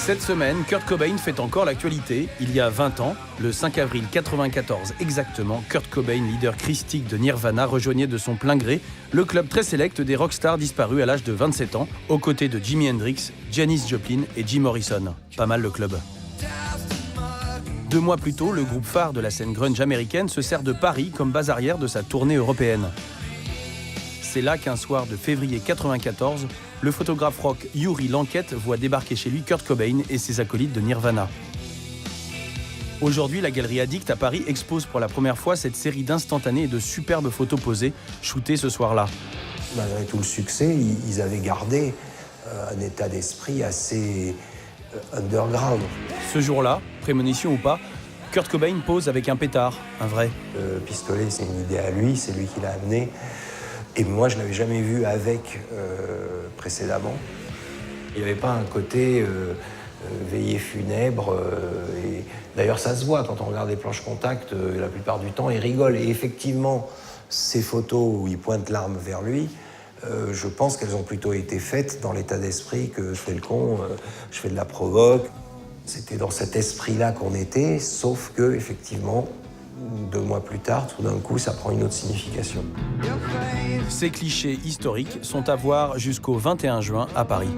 Cette semaine, Kurt Cobain fait encore l'actualité. Il y a 20 ans, le 5 avril 1994 exactement, Kurt Cobain, leader christique de Nirvana, rejoignait de son plein gré le club très sélect des rockstars disparus à l'âge de 27 ans, aux côtés de Jimi Hendrix, Janis Joplin et Jim Morrison. Pas mal le club. 2 mois plus tôt, le groupe phare de la scène grunge américaine se sert de Paris comme base arrière de sa tournée européenne. C'est là qu'un soir de février 1994, le photographe rock Yuri Lanket voit débarquer chez lui Kurt Cobain et ses acolytes de Nirvana. Aujourd'hui, la galerie Addict à Paris expose pour la première fois cette série d'instantanés et de superbes photos posées, shootées ce soir-là. Malgré tout le succès, ils avaient gardé un état d'esprit assez underground. Ce jour-là, prémonition ou pas, Kurt Cobain pose avec un pétard, un vrai. Le pistolet, c'est une idée à lui, c'est lui qui l'a amené. Et moi, je ne l'avais jamais vu avec précédemment. Il n'y avait pas un côté veillée funèbre. Et d'ailleurs, ça se voit quand on regarde les planches contact, la plupart du temps, il rigole. Et effectivement, ces photos où il pointe l'arme vers lui, je pense qu'elles ont plutôt été faites dans l'état d'esprit que je fais le con, je fais de la provoque. C'était dans cet esprit-là qu'on était, sauf que, effectivement, 2 mois plus tard, tout d'un coup, ça prend une autre signification. Ces clichés historiques sont à voir jusqu'au 21 juin à Paris.